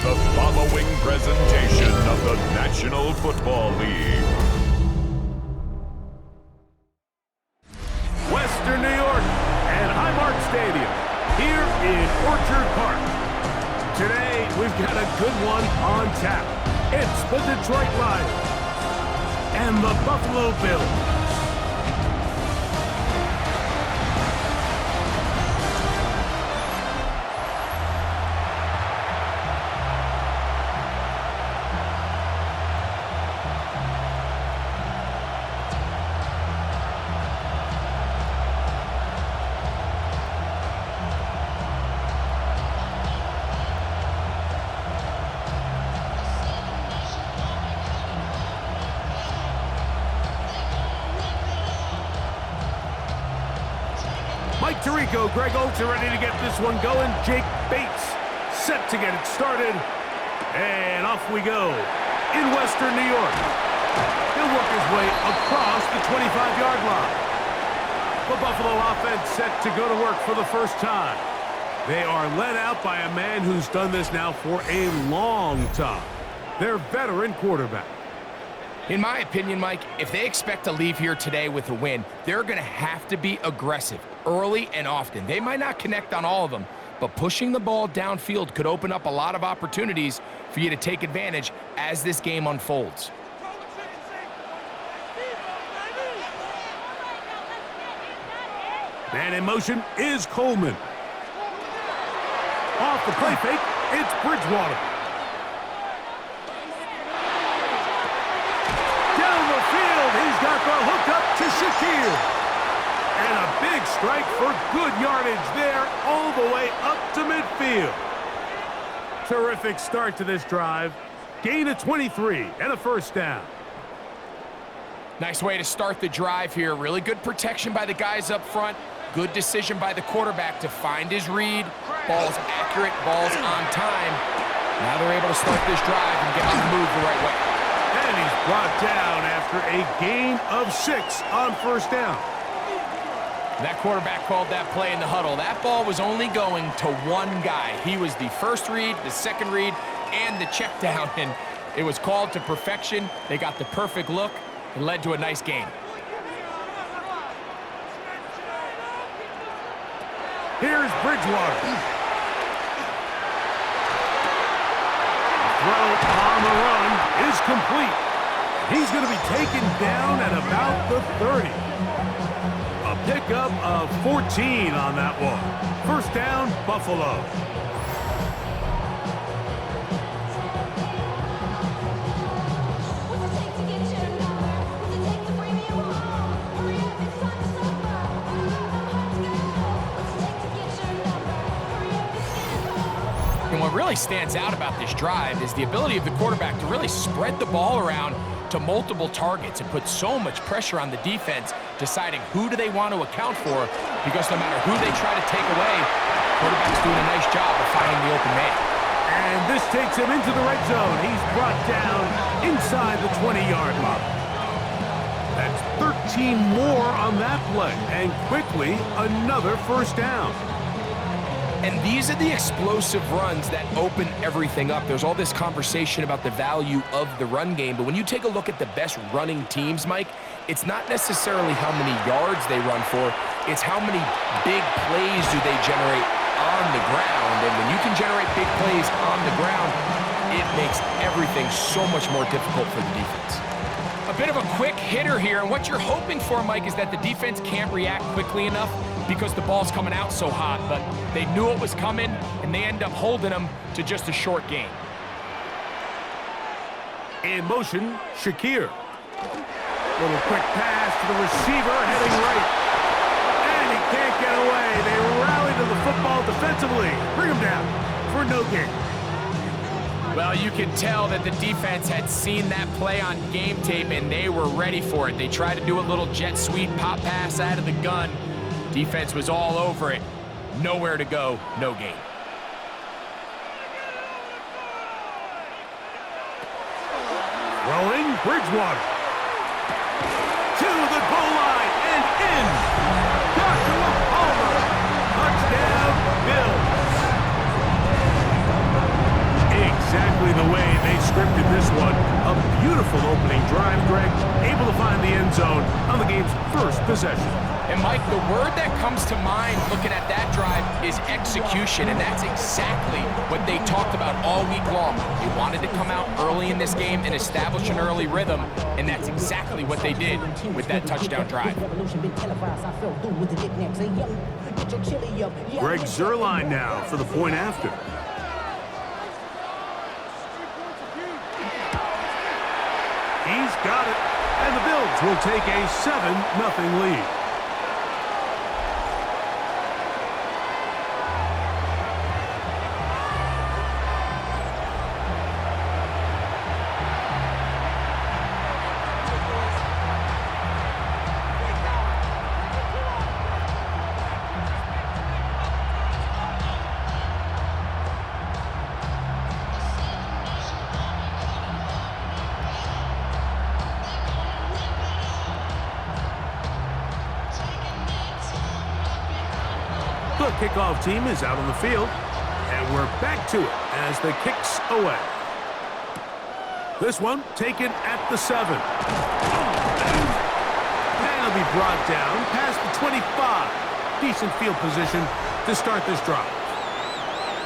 the following presentation of the National Football League. Western New York and Highmark Stadium here in Orchard Park. Today, we've got a good one on tap. It's the Detroit Lions and the Buffalo Bills. Mike Tirico, Greg Oates are ready to get this one going. Jake Bates set to get it started. And off we go in Western New York. He'll work his way across the 25-yard line. The Buffalo offense set to go to work for the first time. They are led out by a man who's done this now for a long time. Their veteran quarterback. In my opinion, Mike, if they expect to leave here today with a win, they're going to have to be aggressive early and often. They might not connect on all of them, but pushing the ball downfield could open up a lot of opportunities for you to take advantage as this game unfolds. Man in motion is Coleman. Off the play fake, it's Bridgewater. He's got the hook up to Shakir. And a big strike for good yardage there all the way up to midfield. Terrific start to this drive. Gain of 23 and a first down. Nice way to start the drive here. Really good protection by the guys up front. Good decision by the quarterback to find his read. Ball's accurate, ball's on time. Now they're able to start this drive and get on the move the right way. And he's brought down after a gain of 6 on first down. That quarterback called that play in the huddle. That ball was only going to one guy. He was the first read, the second read, and the check down. And it was called to perfection. They got the perfect look. It led to a nice game. Here's Bridgewater. Throw on the run is complete. He's going to be taken down at about the 30. A pickup of 14 on that one. First down, Buffalo. And what really stands out about this drive is the ability of the quarterback to really spread the ball around to multiple targets and put so much pressure on the defense, deciding who do they want to account for, because no matter who they try to take away, the quarterback's doing a nice job of finding the open man. And this takes him into the red zone. He's brought down inside the 20-yard line. That's 13 more on that play, and quickly another first down. And these are the explosive runs that open everything up. There's all this conversation about the value of the run game, but when you take a look at the best running teams, Mike, it's not necessarily how many yards they run for, it's how many big plays do they generate on the ground. And when you can generate big plays on the ground, it makes everything so much more difficult for the defense. A bit of a quick hitter here, and what you're hoping for, Mike, is that the defense can't react quickly enough because the ball's coming out so hot, but they knew it was coming, and they end up holding them to just a short gain. In motion, Shakir. Little quick pass to the receiver, heading right. And he can't get away. They rally to the football defensively. Bring him down for no gain. Well, you can tell that the defense had seen that play on game tape, and they were ready for it. They tried to do a little jet sweep pop pass out of the gun. Defense was all over it. Nowhere to go, no gain. Throwing Bridgewater. To the goal line and in. Joshua Palmer. Touchdown, Bills. powerful opening drive, Greg. Able to find the end zone on the game's first possession. And Mike, the word that comes to mind looking at that drive is execution, and that's exactly what they talked about all week long. They wanted to come out early in this game and establish an early rhythm, and that's exactly what they did with that touchdown drive. Greg Zuerlein now for the point after. He's got it, and the Bills will take a 7-0 lead. The kickoff team is out on the field, and we're back to it as the kick's away. This one taken at the 7. That'll be brought down past the 25. Decent field position to start this drive.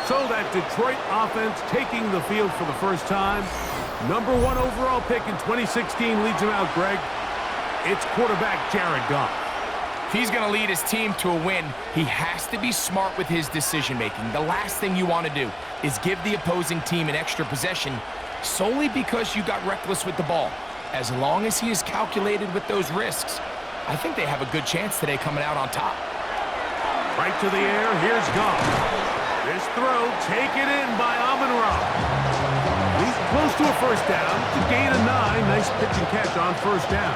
So that Detroit offense taking the field for the first time. Number 1 overall pick in 2016 leads him out, Greg. It's quarterback Jared Goff. If he's going to lead his team to a win, he has to be smart with his decision-making. The last thing you want to do is give the opposing team an extra possession solely because you got reckless with the ball. As long as he is calculated with those risks, I think they have a good chance today coming out on top. Right to the air, here's Goff. This throw taken in by Amon-Ra. He's close to a first down to gain a 9. Nice pitch and catch on first down.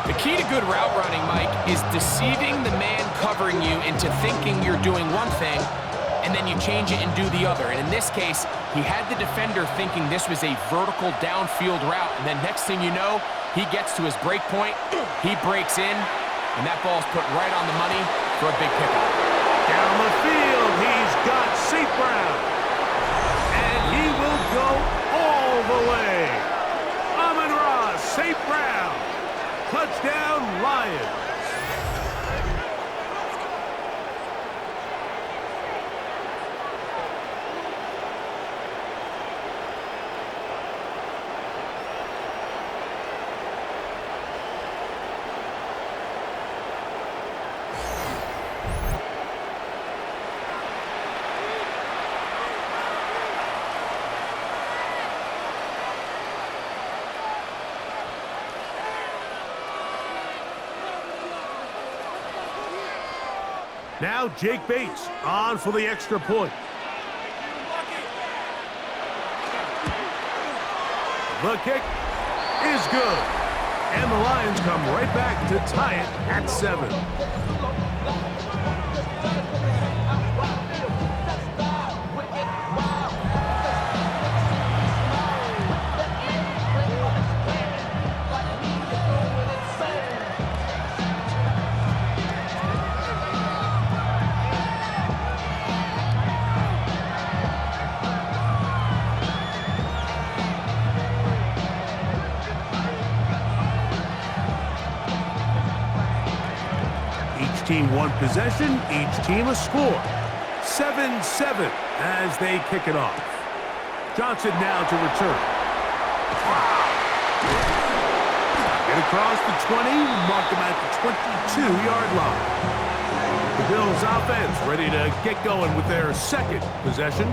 The key to good route running, Mike, is deceiving the man covering you into thinking you're doing one thing, and then you change it and do the other. And in this case, he had the defender thinking this was a vertical downfield route, and then next thing you know, he gets to his break point, he breaks in, and that ball's put right on the money for a big pickup. Down the field, he's got St. Brown, and he will go all the way. Amon-Ra, St. Brown. Touchdown, Lions. Now Jake Bates on for the extra point. The kick is good. And the Lions come right back to tie it at 7. Each team one possession, each team a score. 7-7 as they kick it off. Johnson now to return. Get across the 20, mark him at the 22-yard line. The Bills offense ready to get going with their second possession.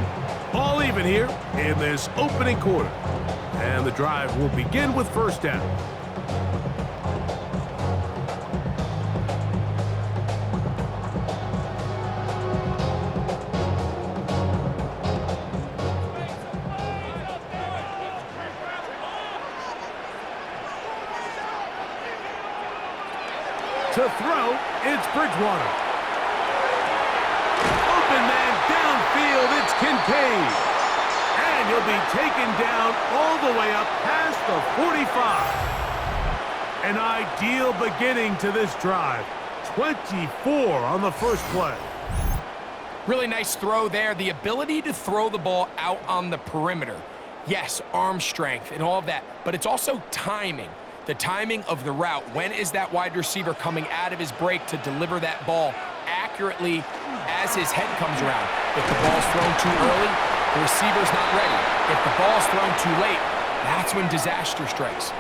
All even here in this opening quarter. And the drive will begin with first down. To throw, it's Bridgewater. Open man downfield, it's Kincaid. And he'll be taken down all the way up past the 45. An ideal beginning to this drive. 24 on the first play. Really nice throw there. The ability to throw the ball out on the perimeter. Yes, arm strength and all of that, but it's also timing. The timing of the route. When is that wide receiver coming out of his break to deliver that ball accurately as his head comes around? If the ball's thrown too early, the receiver's not ready. If the ball's thrown too late, that's when disaster strikes.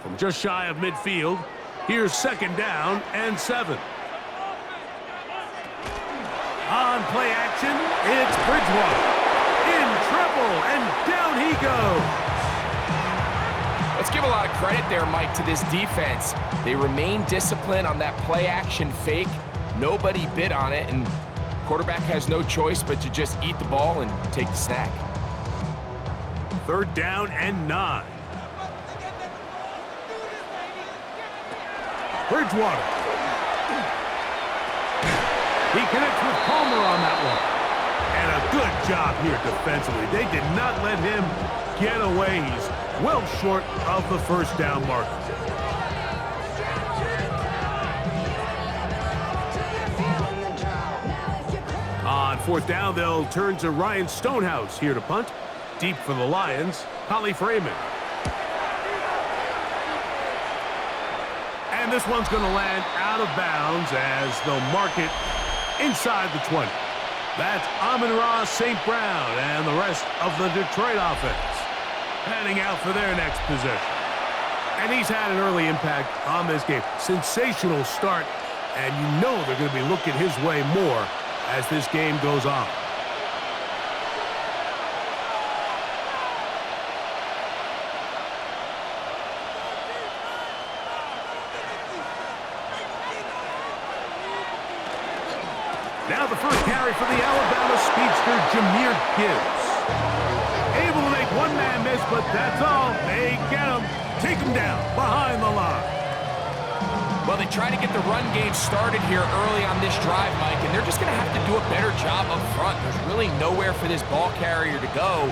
From just shy of midfield, here's 2nd down and 7. On play action, it's Bridgewater. In trouble, and down he goes. Let's give a lot of credit there, Mike, to this defense. They remain disciplined on that play action fake. Nobody bid on it, and quarterback has no choice but to just eat the ball and take the snack. 3rd down and 9. Bridgewater. He connects with Palmer on that one. And a good job here defensively. They did not let him get away. He's well short of the 1st down marker. On 4th down, they'll turn to Ryan Stonehouse here to punt. Deep for the Lions, Holly Freeman. And this one's going to land out of bounds as they'll mark it inside the 20. That's Amon-Ra St. Brown and the rest of the Detroit offense heading out for their next possession. And he's had an early impact on this game. Sensational start, and you know they're going to be looking his way more as this game goes on. Now the first carry for the Alabama speedster, Jahmyr Gibbs. Able to make one man miss, but that's all. They get him, take him down behind the line. Well, they try to get the run game started here early on this drive, Mike, and they're just going to have to do a better job up front. There's really nowhere for this ball carrier to go.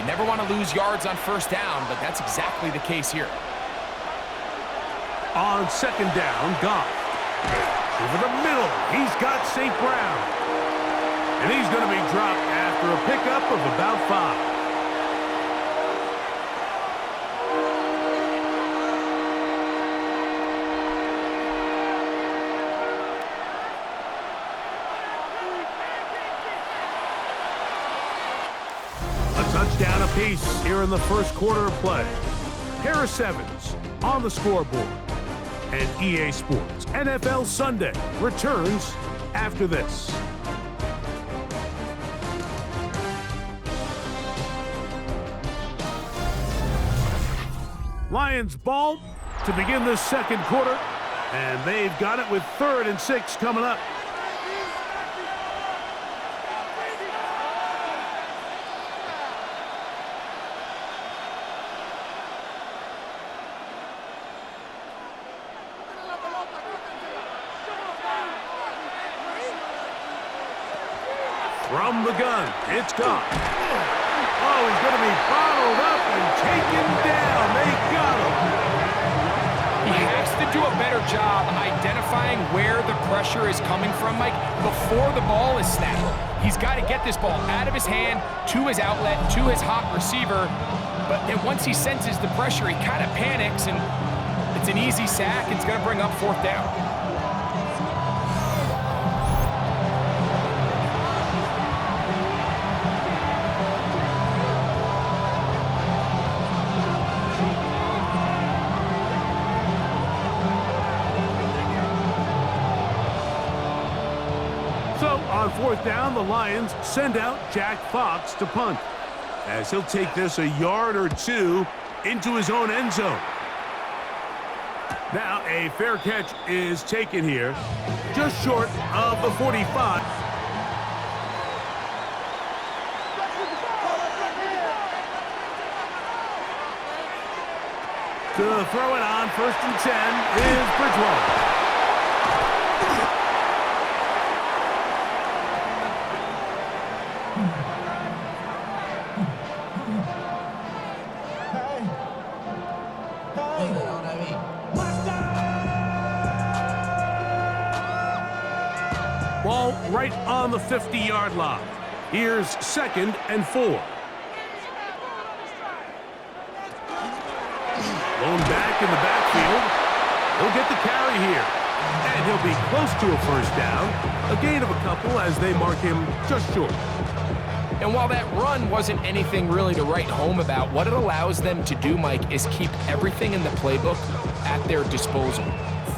You never want to lose yards on 1st down, but that's exactly the case here. On 2nd down, Goff. Over the middle, he's got St. Brown. And he's going to be dropped after a pickup of about 5. A touchdown apiece here in the 1st quarter of play. Harris Evans on the scoreboard. And EA Sports NFL Sunday returns after this. Lions ball to begin this 2nd quarter, and they've got it with 3rd and 6 coming up. From the gun, it's Goff. Oh, he's going to be bottled up and taken down. They got him. He has to do a better job identifying where the pressure is coming from, Mike, before the ball is snapped. He's got to get this ball out of his hand, to his outlet, to his hot receiver. But then once he senses the pressure, he kind of panics, and it's an easy sack. It's going to bring up 4th down. On 4th down, the Lions send out Jack Fox to punt, as he'll take this a yard or 2 into his own end zone. Now a fair catch is taken here, just short of the 45. To throw it on 1st and 10 is Bridgewater. right on the 50-yard line. Here's 2nd and 4. Blown back in the backfield. He'll get the carry here. And he'll be close to a first down. A gain of a couple as they mark him just short. And while that run wasn't anything really to write home about, what it allows them to do, Mike, is keep everything in the playbook at their disposal.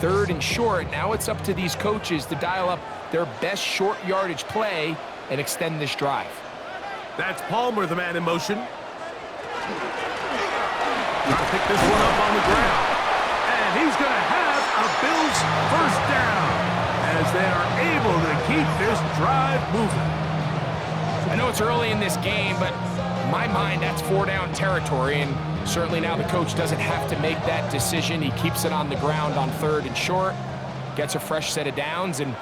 3rd and short, now it's up to these coaches to dial up their best short yardage play and extend this drive. That's Palmer, the man in motion. Trying to pick this one up on the ground. And he's going to have a Bills first down as they are able to keep this drive moving. I know it's early in this game, but in my mind, that's 4-down territory, and certainly now the coach doesn't have to make that decision. He keeps it on the ground on 3rd and short, gets a fresh set of downs, and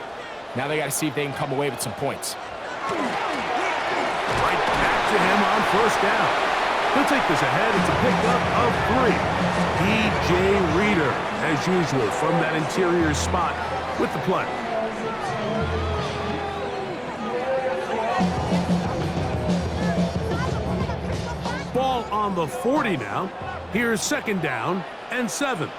now they got to see if they can come away with some points. Right back to him on first down. He'll take this ahead. It's a pickup of 3. DJ Reader, as usual, from that interior spot with the play. Ball on the 40 now. Here's 2nd down and 7.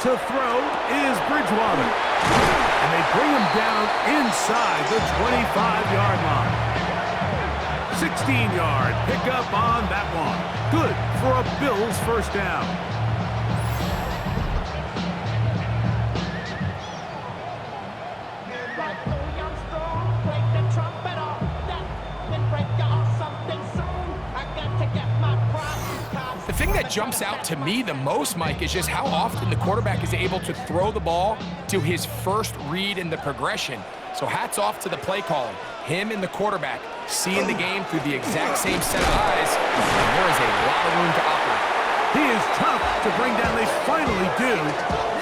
To throw is Bridgewater. And they bring him down inside the 25-yard line. 16-yard pickup on that one. Good for a Bills first down. The thing that jumps out to me the most, Mike, is just how often the quarterback is able to throw the ball to his first read in the progression. So hats off to the play caller. Him and the quarterback seeing the game through the exact same set of eyes, and there is a lot of room to operate. He is tough to bring down. They finally do.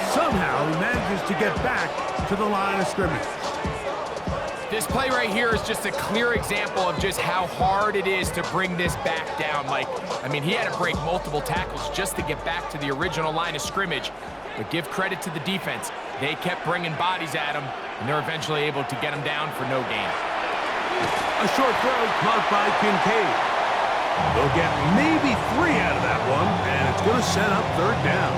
Somehow he manages to get back to the line of scrimmage. This play right here is just a clear example of just how hard it is to bring this back down, Mike. I mean, he had to break multiple tackles just to get back to the original line of scrimmage. But give credit to the defense. They kept bringing bodies at him, and they're eventually able to get him down for no gain. A short throw caught by Kincaid. They'll get maybe 3 out of that one, and it's going to set up 3rd down.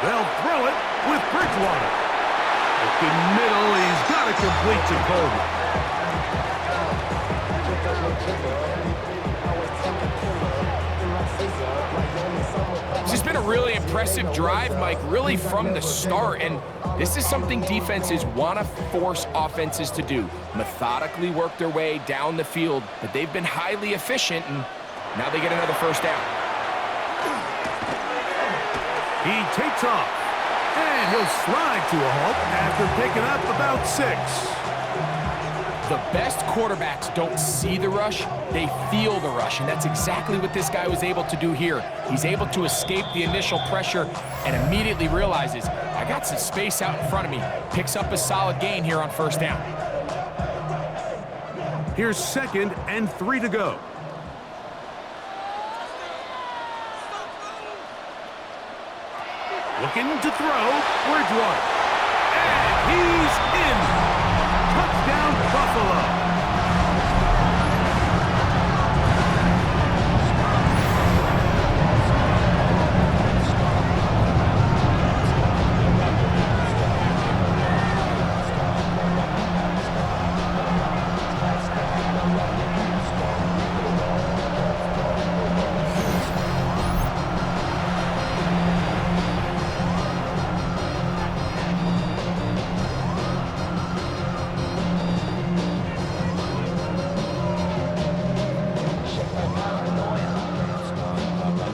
They'll throw it with Bridgewater. Looking middle, he's got it complete to Coleman. It's just been a really impressive drive, Mike, really from the start. And this is something defenses want to force offenses to do. Methodically work their way down the field, but they've been highly efficient, and now they get another first down. He takes off, and he'll slide to a halt after picking up about 6. The best quarterbacks don't see the rush, they feel the rush, and that's exactly what this guy was able to do here. He's able to escape the initial pressure and immediately realizes, I got some space out in front of me. Picks up a solid gain here on first down. Here's 2nd and 3 to go. Looking to throw, Bridgewater. And he's in. Touchdown, Buffalo.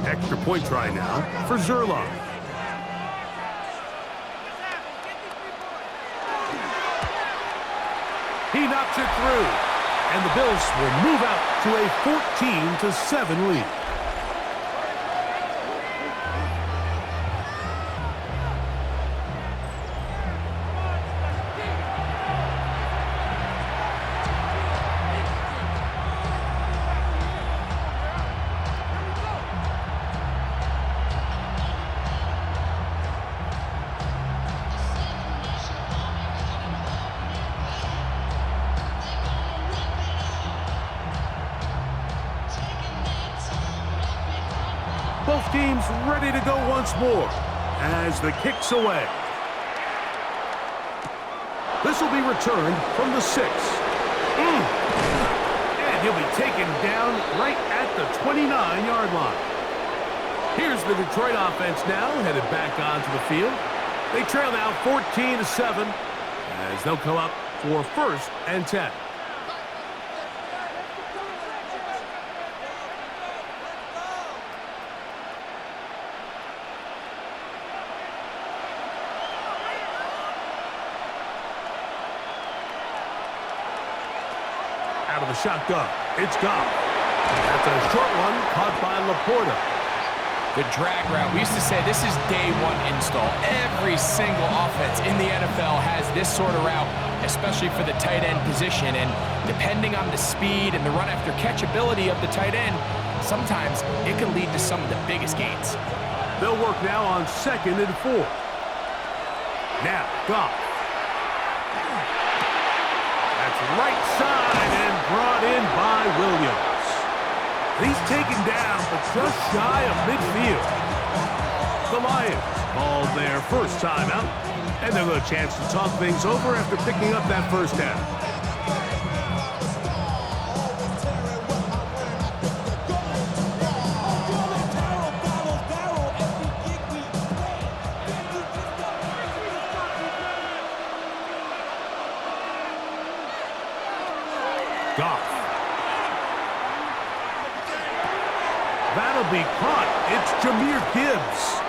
Extra point try now for Zerline. He knocks it through. And the Bills will move out to a 14-7 lead. Both teams ready to go once more as the kick's away. This will be returned from the 6. And he'll be taken down right at the 29-yard line. Here's the Detroit offense now, headed back onto the field. They trail now 14-7 as they'll come up for 1st and 10. Out of the shotgun, it's gone. That's a short one caught by Laporta. The drag route. We used to say this is day one install. Every single offense in the NFL has this sort of route, especially for the tight end position. And depending on the speed and the run after catch ability of the tight end, sometimes it can lead to some of the biggest gains. They'll work now on 2nd and 4. Now, Goff. Right side and brought in by Williams. He's taken down, but just shy of midfield. The Lions called their first timeout, and they'll have a chance to talk things over after picking up that first down. Goff. That'll be caught. It's Jahmyr Gibbs.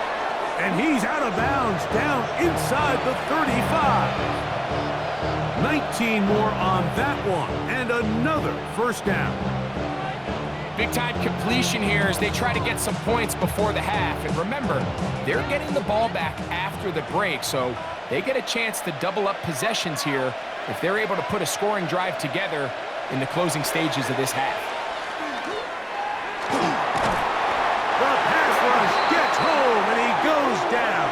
And he's out of bounds down inside the 35. 19 more on that one. And another first down. Big-time completion here as they try to get some points before the half. And remember, they're getting the ball back after the break, so they get a chance to double up possessions here if they're able to put a scoring drive together in the closing stages of this half. The pass rush gets home, and he goes down.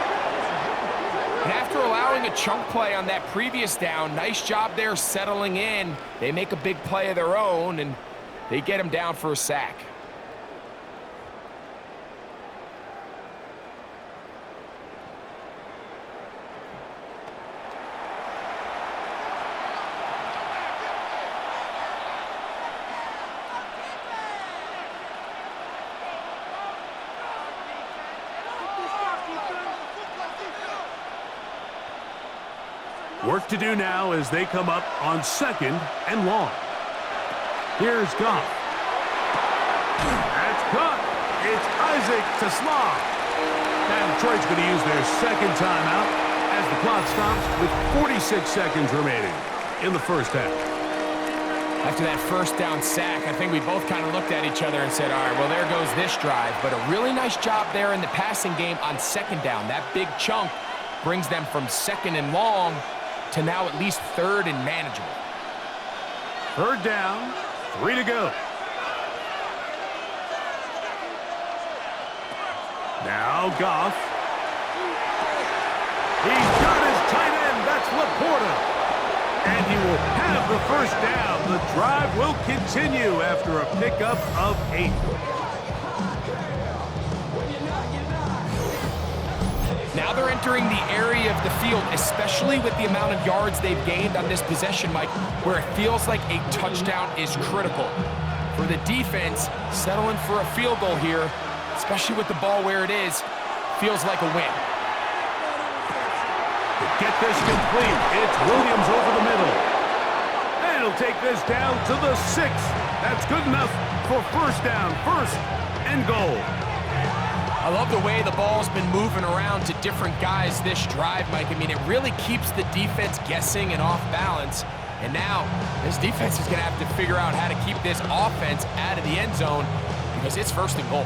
And after allowing a chunk play on that previous down, nice job there settling in. They make a big play of their own, and they get him down for a sack. Work to do now as they come up on 2nd and long. Here's Goff. That's caught. It's Isaac to Slav. And Detroit's going to use their 2nd timeout as the clock stops with 46 seconds remaining in the first half. After that first down sack, I think we both kind of looked at each other and said, all right, well, there goes this drive. But a really nice job there in the passing game on 2nd down. That big chunk brings them from 2nd and long to now at least 3rd and manageable. 3rd down, 3 to go. Now Goff. He's got his tight end. That's Laporta. And he will have the first down. The drive will continue after a pickup of 8. Now they're entering the area of the field, especially with the amount of yards they've gained on this possession, Mike, where it feels like a touchdown is critical. For the defense, settling for a field goal here, especially with the ball where it is, feels like a win. To get this complete, it's Williams over the middle. And he'll take this down to the 6. That's good enough for first down, 1st and goal. I love the way the ball's been moving around to different guys this drive, Mike. I mean, it really keeps the defense guessing and off balance. And now this defense is going to have to figure out how to keep this offense out of the end zone because it's first and goal.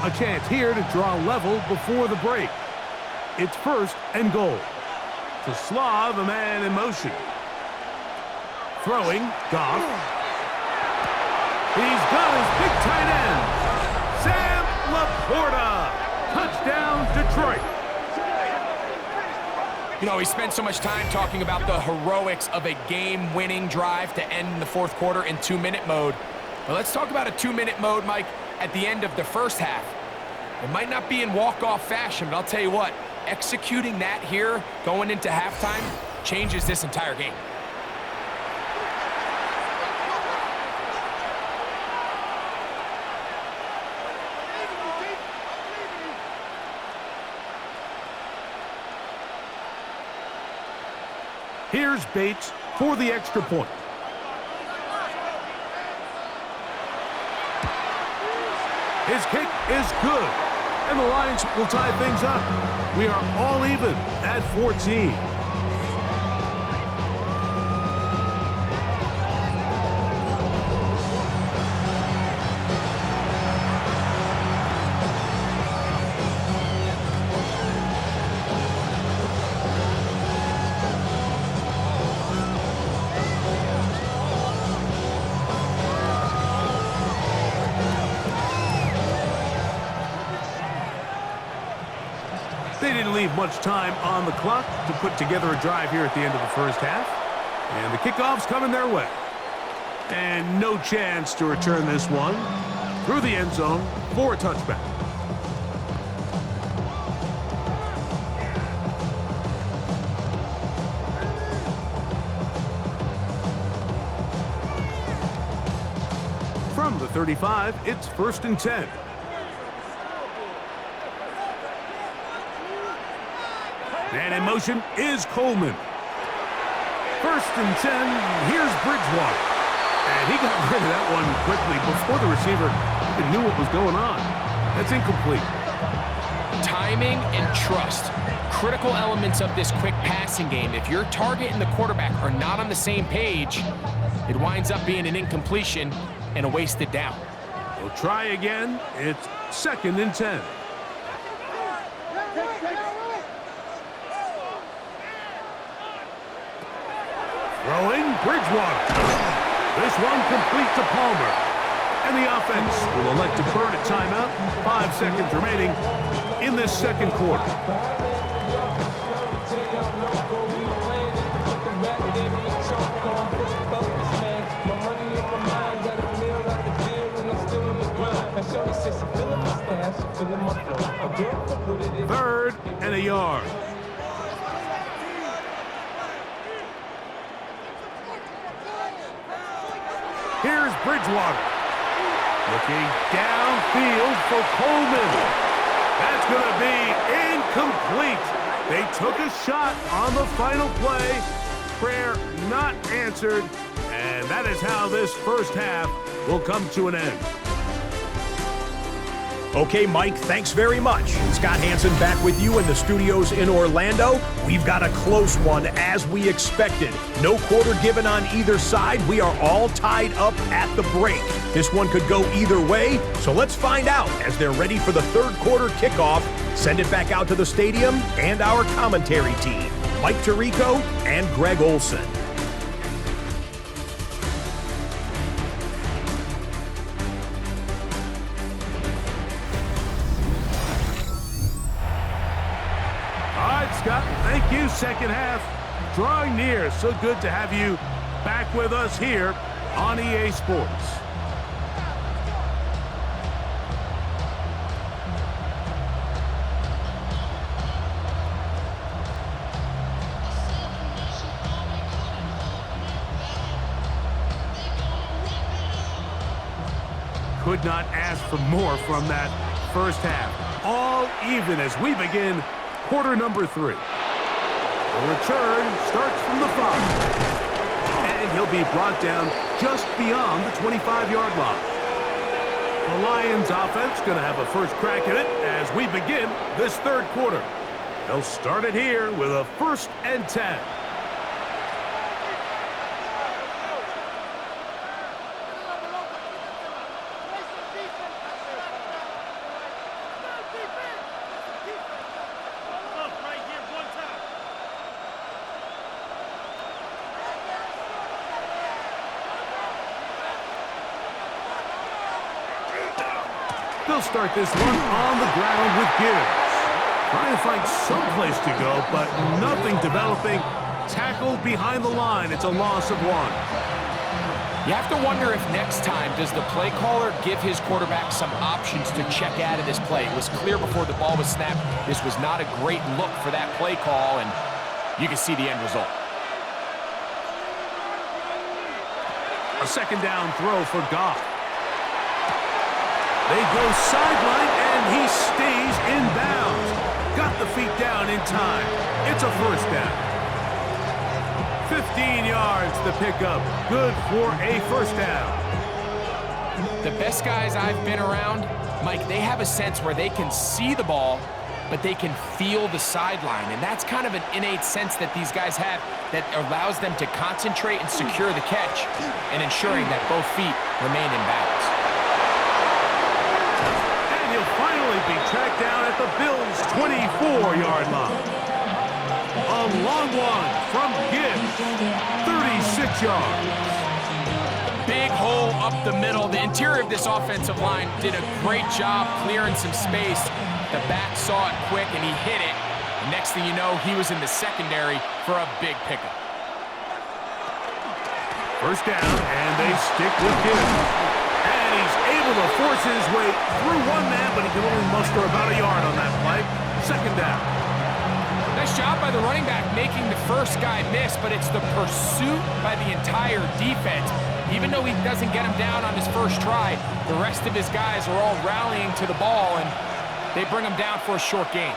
A chance here to draw level before the break. It's first and goal. To Slav, a man in motion. Throwing, Goff. He's got his big tight end, Sam Laporta. Touchdown, Detroit. You know, we spent so much time talking about the heroics of a game-winning drive to end in the fourth quarter in 2-minute mode. But let's talk about a 2-minute mode, Mike, at the end of the first half. It might not be in walk-off fashion, but I'll tell you what, executing that here going into halftime changes this entire game. Here's Bates for the extra point. His kick is good, and the Lions will tie things up. We are all even at 14. They didn't leave much time on the clock to put together a drive here at the end of the first half. And the kickoff's coming their way. And no chance to return this one through the end zone for a touchback. From the 35, it's first and 10. And in motion is Coleman. First and 10, here's Bridgewater. And he got rid of that one quickly before the receiver even knew what was going on. That's incomplete. Timing and trust, critical elements of this quick passing game. If your target and the quarterback are not on the same page, it winds up being an incompletion and a wasted down. We'll try again. It's second and 10. Throwing, Bridgewater. This one complete to Palmer. And the offense will elect to burn a timeout. 5 seconds remaining in this second quarter. Third and a yard. Here's Bridgewater. Looking downfield for Coleman. That's going to be incomplete. They took a shot on the final play. Prayer not answered. And that is how this first half will come to an end. Okay, Mike, thanks very much. Scott Hansen back with you in the studios in Orlando. We've got a close one as we expected. No quarter given on either side. We are all tied up at the break. This one could go either way, so let's find out as they're ready for the third quarter kickoff. Send it back out to the stadium and our commentary team, Mike Tirico and Greg Olson. Scott, thank you. Second half drawing near. So good to have you back with us here on EA Sports. Could not ask for more from that first half. All even as we begin quarter number 3. The return starts from the 5. And he'll be brought down just beyond the 25-yard line. The Lions offense going to have a first crack at it as we begin this third quarter. They'll start it here with a first and 10. They'll start this one on the ground with Gibbs. Trying to find some place to go, but nothing developing. Tackled behind the line. It's a loss of 1. You have to wonder if next time, does the play caller give his quarterback some options to check out of this play? It was clear before the ball was snapped, this was not a great look for that play call, and you can see the end result. A second down throw for Goff. They go sideline, and he stays in bounds. Got the feet down in time. It's a first down. 15 yards the pickup. Good for a first down. The best guys I've been around, Mike, they have a sense where they can see the ball, but they can feel the sideline. And that's kind of an innate sense that these guys have that allows them to concentrate and secure the catch and ensuring that both feet remain in bounds. And he'll finally be tracked down at the Bills' 24-yard line. A long one from Gibbs, 36 yards. Big hole up the middle. The interior of this offensive line did a great job clearing some space. The back saw it quick, and he hit it. The next thing you know, he was in the secondary for a big pickup. First down, and they stick with Gibbs. And he's able to force his way through one man, but he can only muster about a yard on that play. Second down. Nice job by the running back making the first guy miss, but it's the pursuit by the entire defense. Even though he doesn't get him down on his first try, the rest of his guys are all rallying to the ball, and they bring him down for a short gain.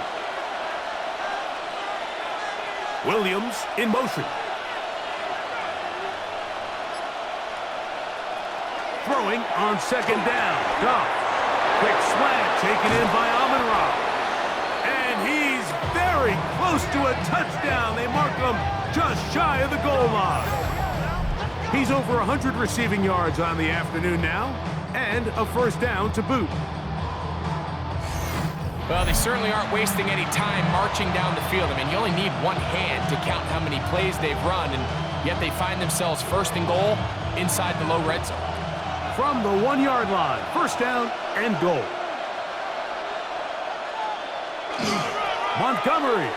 Williams in motion. Throwing on second down. Goff. Quick slant taken in by Amon-Ra. And he's very close to a touchdown. They mark him just shy of the goal line. He's over 100 receiving yards on the afternoon now, and a first down to boot. Well, they certainly aren't wasting any time marching down the field. I mean, you only need one hand to count how many plays they've run, and yet they find themselves first and goal inside the low red zone. From the 1-yard line, first down and goal. Montgomery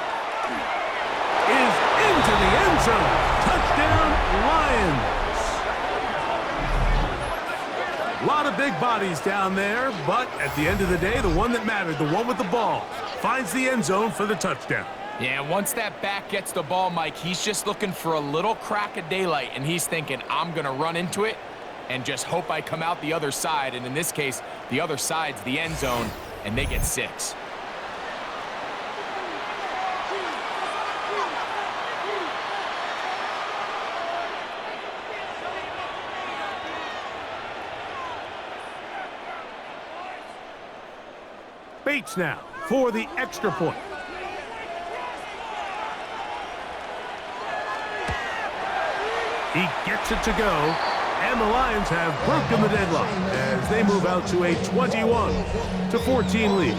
is into the end zone. Touchdown, Lions. A lot of big bodies down there, but at the end of the day, the one that mattered, the one with the ball, finds the end zone for the touchdown. Yeah, once that back gets the ball, Mike, he's just looking for a little crack of daylight, and he's thinking, I'm going to run into it and just hope I come out the other side. And in this case, the other side's the end zone, and they get 6. Bates now for the extra point. He gets it to go, and the Lions have broken the deadlock as they move out to a 21-14 lead.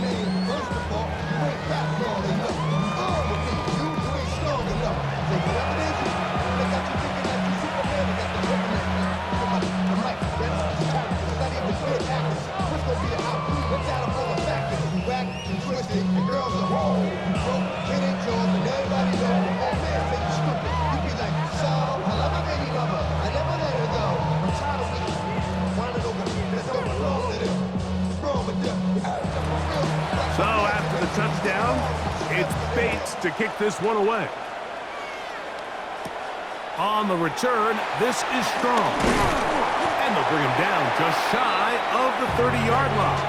So after the touchdown, it's Bates to kick this one away. On the return, this is strong. And they'll bring him down just shy of the 30-yard line.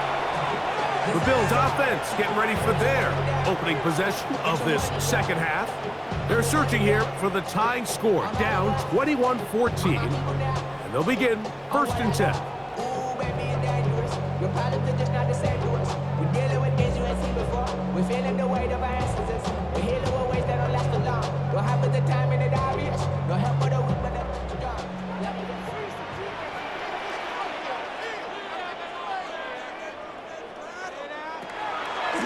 The Bills offense getting ready for their opening possession of this second half. They're searching here for the tying score, down 21-14. And they'll begin first and 10. Your politics just not the same to us. We're dealing with things you ain't seen before. We're feeling the weight of our instances. We're healing with ways that don't last too long. Don't have the time and the obvious. No help for the weak, but the strong.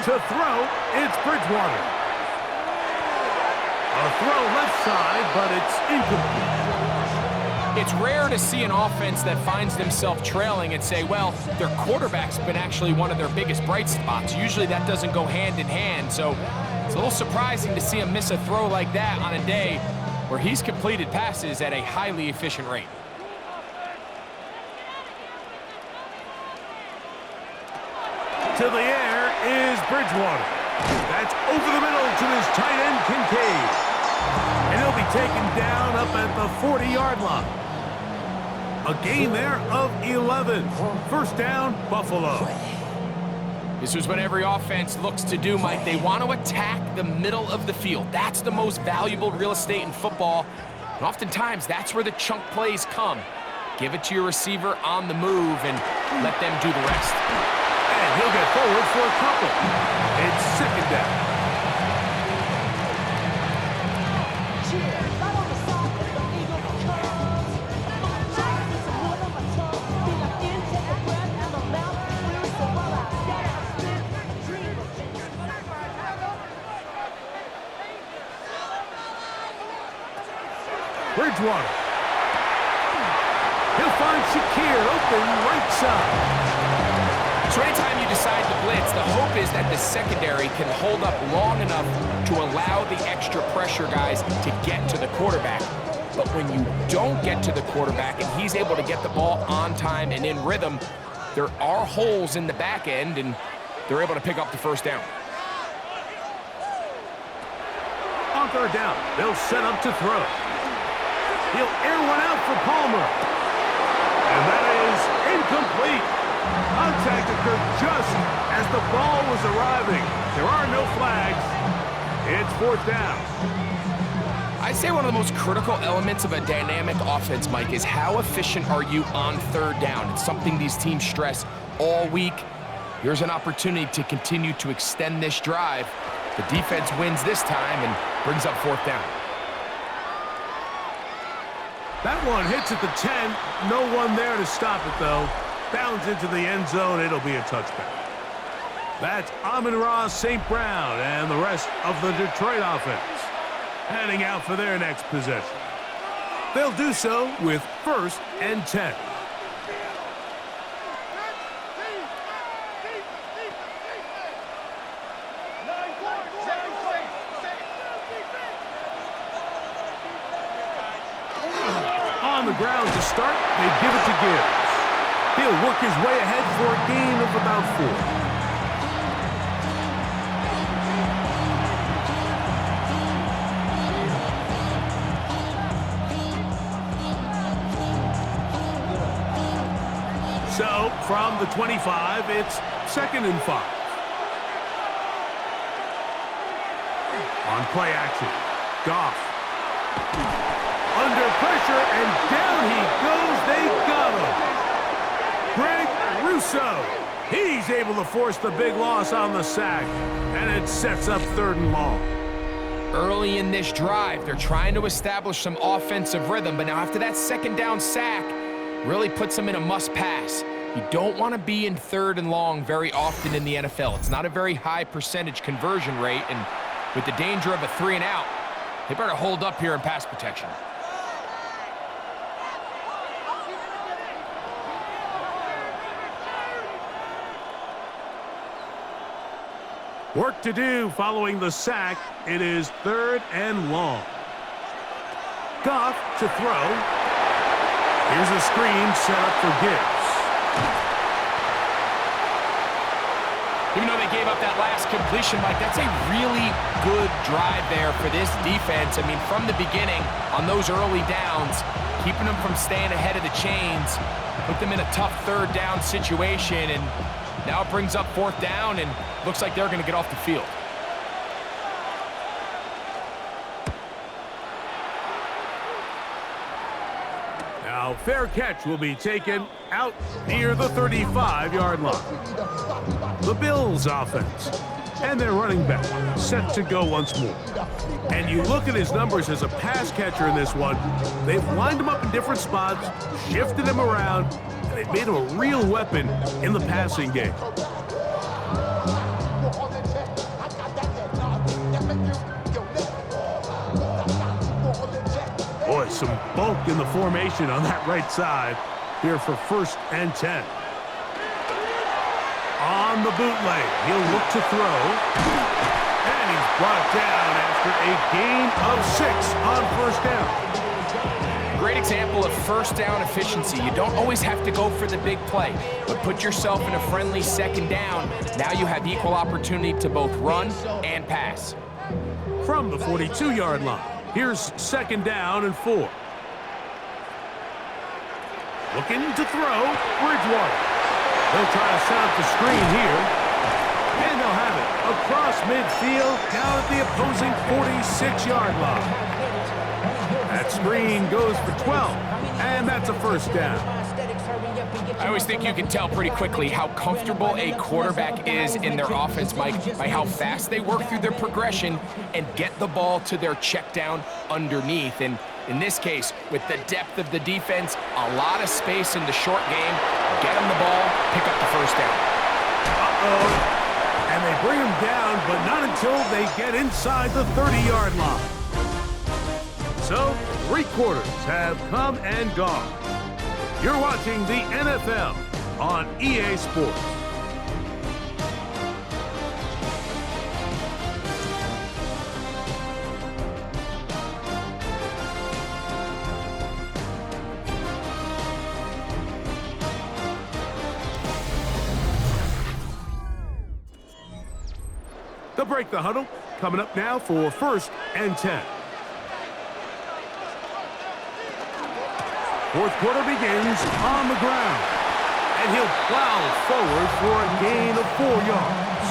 To throw, it's Bridgewater. A throw left side, but it's incomplete. It's rare to see an offense that finds themselves trailing and say, well, their quarterback's been actually one of their biggest bright spots. Usually that doesn't go hand in hand, so it's a little surprising to see him miss a throw like that on a day where he's completed passes at a highly efficient rate. To the air is Bridgewater. That's over the middle to his tight end, Kincaid. And he'll be taken down up at the 40-yard line. A gain there of 11. First down, Buffalo. This is what every offense looks to do, Mike. They want to attack the middle of the field. That's the most valuable real estate in football. And oftentimes, that's where the chunk plays come. Give it to your receiver on the move and let them do the rest. And he'll get forward for a couple. It's second down. Bridgewater. He'll find Shakir open right side. So anytime you decide to blitz, the hope is that the secondary can hold up long enough to allow the extra pressure guys to get to the quarterback. But when you don't get to the quarterback and he's able to get the ball on time and in rhythm, there are holes in the back end, and they're able to pick up the first down. On third down, they'll set up to throw. He'll air one out for Palmer. And that is incomplete. Contact occurred just as the ball was arriving. There are no flags. It's fourth down. I'd say one of the most critical elements of a dynamic offense, Mike, is how efficient are you on third down? It's something these teams stress all week. Here's an opportunity to continue to extend this drive. The defense wins this time and brings up fourth down. That one hits at the 10. No one there to stop it, though. Bounds into the end zone. It'll be a touchback. That's Amon-Ra St. Brown and the rest of the Detroit offense heading out for their next possession. They'll do so with 1st and 10. On the ground to start, they give it to Gibbs. He'll work his way ahead for a gain of about 4. So, from the 25, it's 2nd and 5. On play action, Goff. Under pressure, and down he goes. They got him. Greg Russo. He's able to force the big loss on the sack, and it sets up 3rd and long. Early in this drive, they're trying to establish some offensive rhythm, but now after that 2nd down sack, really puts them in a must-pass. You don't want to be in 3rd and long very often in the NFL. It's not a very high percentage conversion rate, and with the danger of a 3 and out, they better hold up here in pass protection. Work to do following the sack. It is 3rd and long. Goff to throw. Here's a screen set up for Gibbs. Even though they gave up that last completion, Mike, that's a really good drive there for this defense. I mean, from the beginning, on those early downs, keeping them from staying ahead of the chains, put them in a tough 3rd down situation, and now it brings up 4th down, and looks like they're going to get off the field. Now, fair catch will be taken out near the 35-yard line. The Bills offense and their running back set to go once more. And you look at his numbers as a pass catcher in this one. They've lined him up in different spots, shifted him around, and they've made him a real weapon in the passing game. Boy, some bulk in the formation on that right side here for 1st and 10. On the bootleg, he'll look to throw. And he's brought down after a gain of 6 on 1st down. Great example of 1st down efficiency. You don't always have to go for the big play, but put yourself in a friendly 2nd down. Now you have equal opportunity to both run and pass. From the 42-yard line, here's 2nd down and 4. Looking to throw, Bridgewater. They'll try to set up the screen here. And they'll have it across midfield down at the opposing 46-yard line. That screen goes for 12, and that's a 1st down. I always think you can tell pretty quickly how comfortable a quarterback is in their offense, Mike, by how fast they work through their progression and get the ball to their check down underneath. And in this case, with the depth of the defense, a lot of space in the short game, get them the ball, pick up the 1st down. Uh-oh. And they bring him down, but not until they get inside the 30-yard line. So, 3 quarters have come and gone. You're watching the NFL on EA Sports. They'll break the huddle. Coming up now for 1st and 10. 4th quarter begins on the ground. And he'll plow forward for a gain of 4 yards.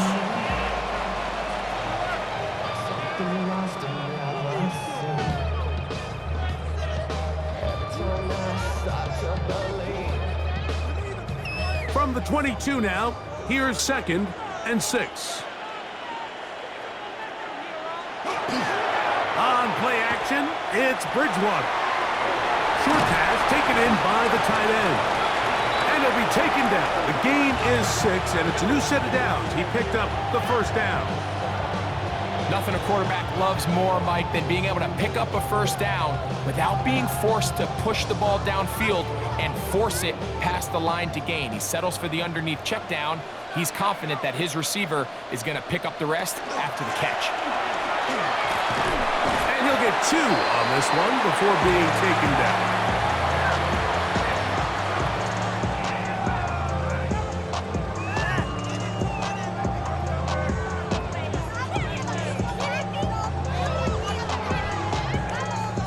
From the 22 now, here's 2nd and 6. On play action, it's Bridgewater. Short pass taken in by the tight end. And he'll be taken down. The gain is 6, and it's a new set of downs. He picked up the 1st down. Nothing a quarterback loves more, Mike, than being able to pick up a 1st down without being forced to push the ball downfield and force it past the line to gain. He settles for the underneath check down. He's confident that his receiver is going to pick up the rest after the catch. And he'll get 2 on this one before being taken down.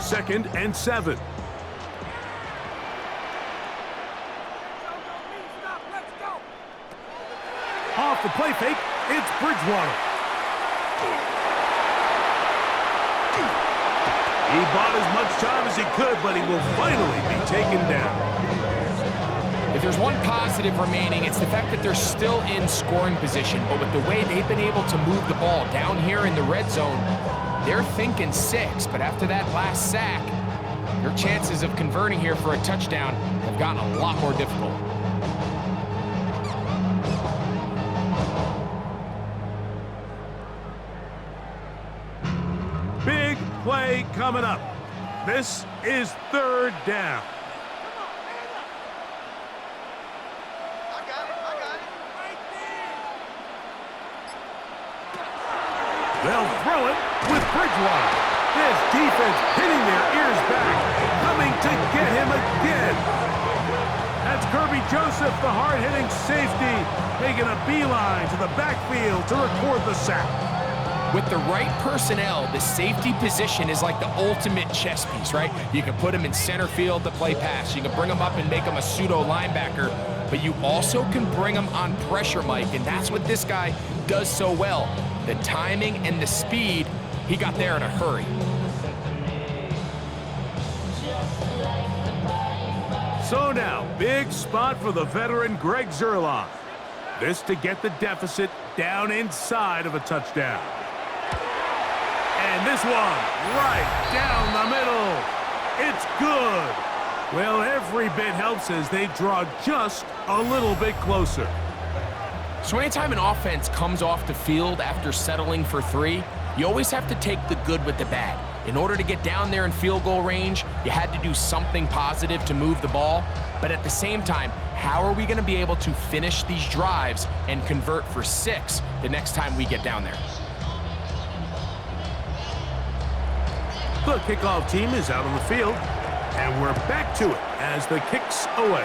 Second and 7. Off the play fake, it's Bridgewater. He bought as much time as he could, but he will finally be taken down. If there's one positive remaining, it's the fact that they're still in scoring position. But with the way they've been able to move the ball down here in the red zone, they're thinking 6. But after that last sack, their chances of converting here for a touchdown have gotten a lot more difficult. Big play coming up. This is 3rd down. They'll throw it with Bridgewater. This defense pinning their ears back, coming to get him again. That's Kirby Joseph, the hard-hitting safety, making a beeline to the backfield to record the sack. With the right personnel, the safety position is like the ultimate chess piece, right? You can put him in center field to play pass. You can bring him up and make him a pseudo linebacker, but you also can bring him on pressure, Mike, and that's what this guy does so well. The timing and the speed, he got there in a hurry. So now, big spot for the veteran Greg Zuerlein. This to get the deficit down inside of a touchdown. And this one, right down the middle. It's good. Well, every bit helps as they draw just a little bit closer. So anytime an offense comes off the field after settling for 3, you always have to take the good with the bad. In order to get down there in field goal range, you had to do something positive to move the ball. But at the same time, how are we going to be able to finish these drives and convert for 6 the next time we get down there? The kickoff team is out on the field, and we're back to it as the kick's away.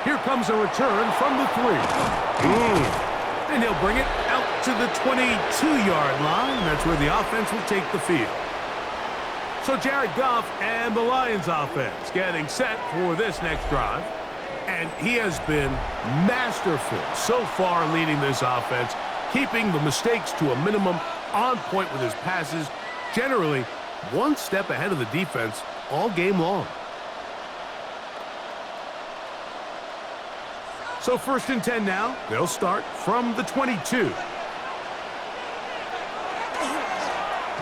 Here comes a return from the 3. And he'll bring it out to the 22-yard line. That's where the offense will take the field. So Jared Goff and the Lions offense getting set for this next drive. And he has been masterful so far leading this offense, keeping the mistakes to a minimum, on point with his passes, generally one step ahead of the defense all game long. So 1st and 10 now. They'll start from the 22.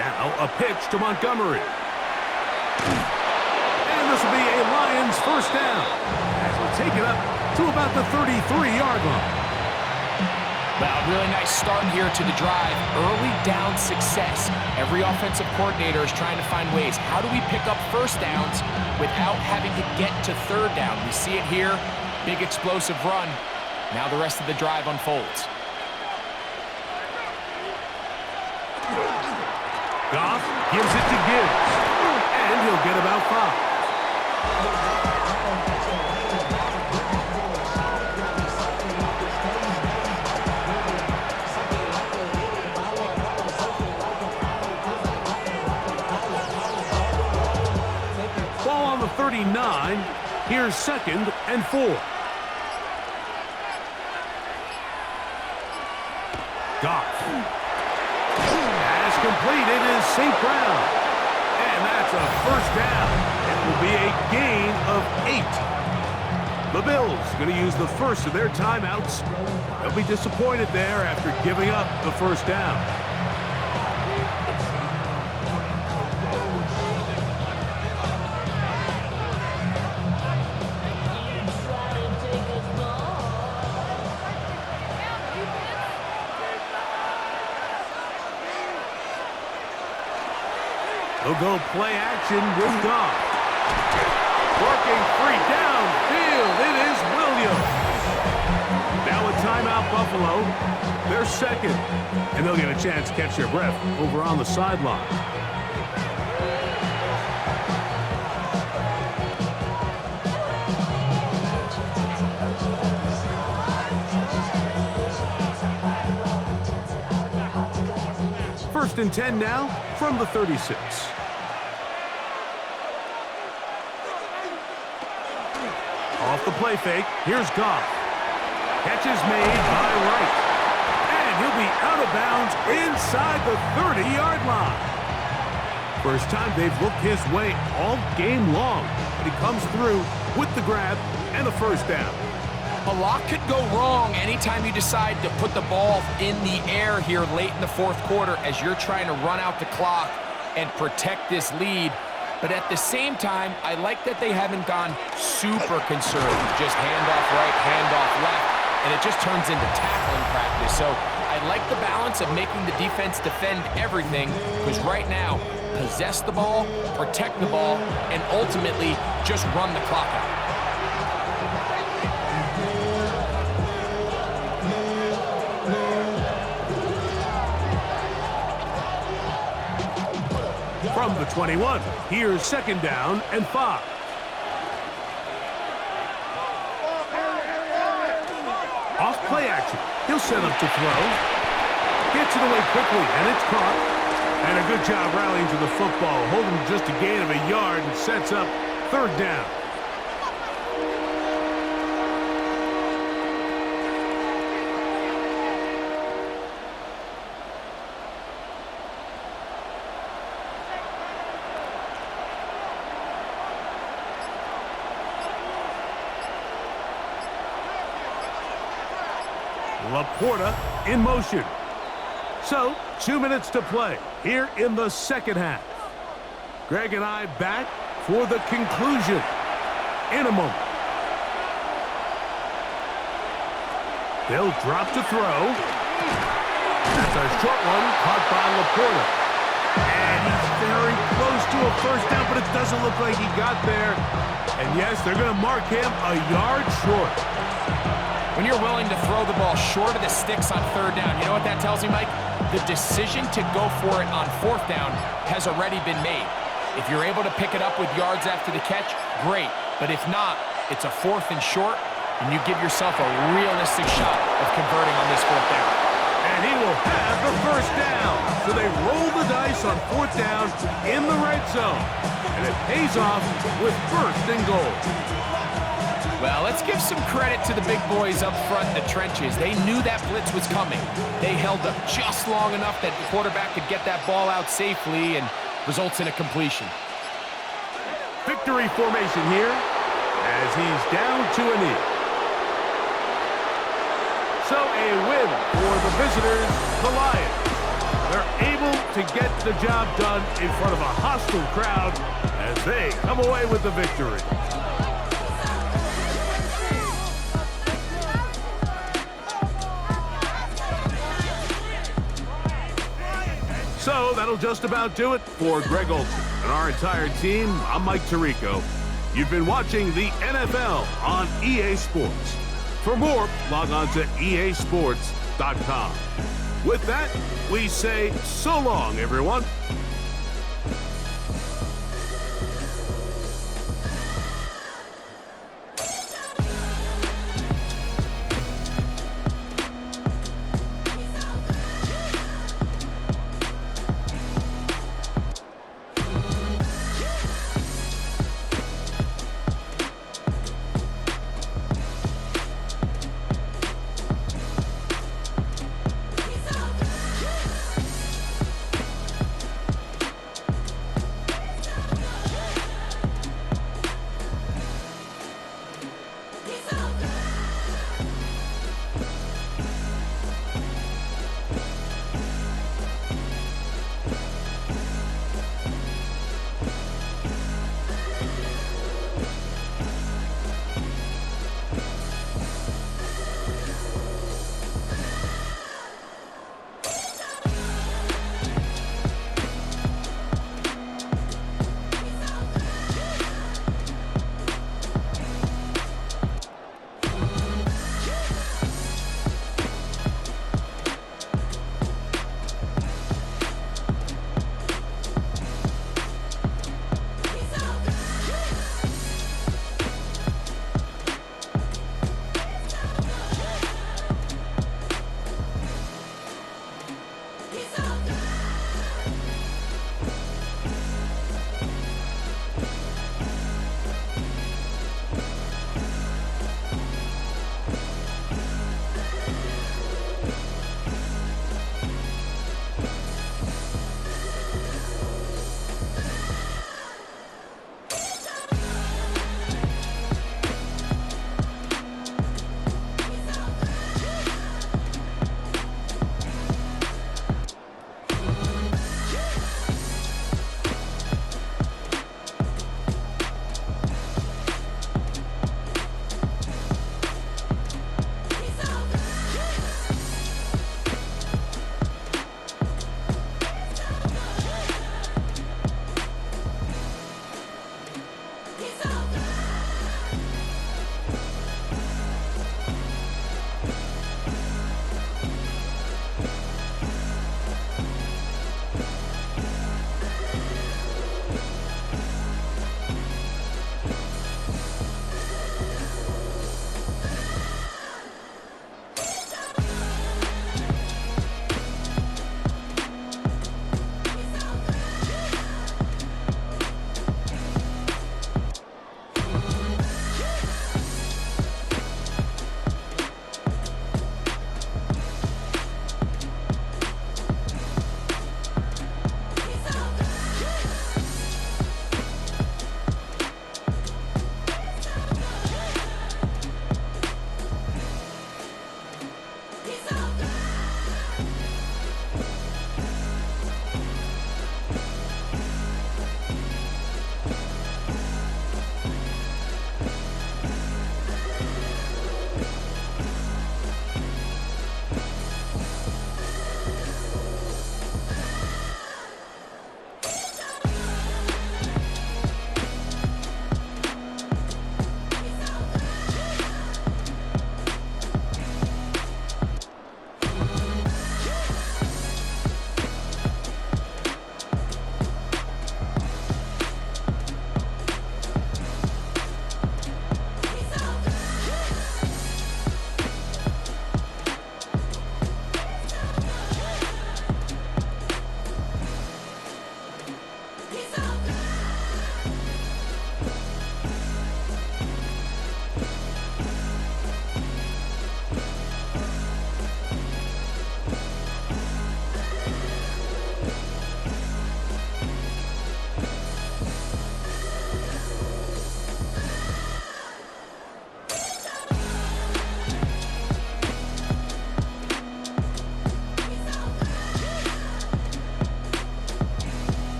Now a pitch to Montgomery. And this will be a Lions first down, as we'll take it up to about the 33-yard line. Well, really nice start here to the drive. Early down success. Every offensive coordinator is trying to find ways. How do we pick up first downs without having to get to 3rd down? We see it here. Big explosive run. Now the rest of the drive unfolds. Goff gives it to Gibbs, and he'll get about 5. Ball on the 39. Here's 2nd and 4. Goff. Pass completed is St. Brown. And that's a first down. It will be a gain of 8. The Bills going to use the first of their timeouts. They'll be disappointed there after giving up the first down. They'll go play action with Goff. Working free downfield. It is Williams. Now a timeout, Buffalo. They're 2nd. And they'll get a chance to catch their breath over on the sideline. First and 10 now from the 36. Off the play fake, here's Goff. Catch is made by Wright. And he'll be out of bounds inside the 30-yard line. First time they've looked his way all game long, but he comes through with the grab and a first down. A lot could go wrong anytime you decide to put the ball in the air here late in the 4th quarter as you're trying to run out the clock and protect this lead. But at the same time, I like that they haven't gone super conservative. Just handoff right, handoff left, and it just turns into tackling practice. So I like the balance of making the defense defend everything, because right now, possess the ball, protect the ball, and ultimately just run the clock out. From the 21, here's 2nd down and 5. Off play action. He'll set up to throw. Gets it away quickly, and it's caught. And a good job rallying to the football, holding just a gain of a yard and sets up 3rd down. Laporta in motion. So, 2 minutes to play here in the 2nd half. Greg and I back for the conclusion in a moment. They'll drop to throw. That's a short one caught by Laporta. And for a first down, but it doesn't look like he got there. And yes, they're going to mark him a yard short. When you're willing to throw the ball short of the sticks on third down, you know what that tells me, Mike? The decision to go for it on fourth down has already been made. If you're able to pick it up with yards after the catch, great. But if not, it's a fourth and short, and you give yourself a realistic shot of converting on this fourth down. And he will have the first down. So they roll the dice on fourth down in the red zone. And it pays off with first and goal. Well, let's give some credit to the big boys up front in the trenches. They knew that blitz was coming. They held up just long enough that the quarterback could get that ball out safely and results in a completion. Victory formation here as he's down to a knee. So a win for the visitors, the Lions. They're able to get the job done in front of a hostile crowd as they come away with the victory. So that'll just about do it for Greg Olsen and our entire team. I'm Mike Tirico. You've been watching the NFL on EA Sports. For more, log on to easports.com. With that, we say so long, everyone.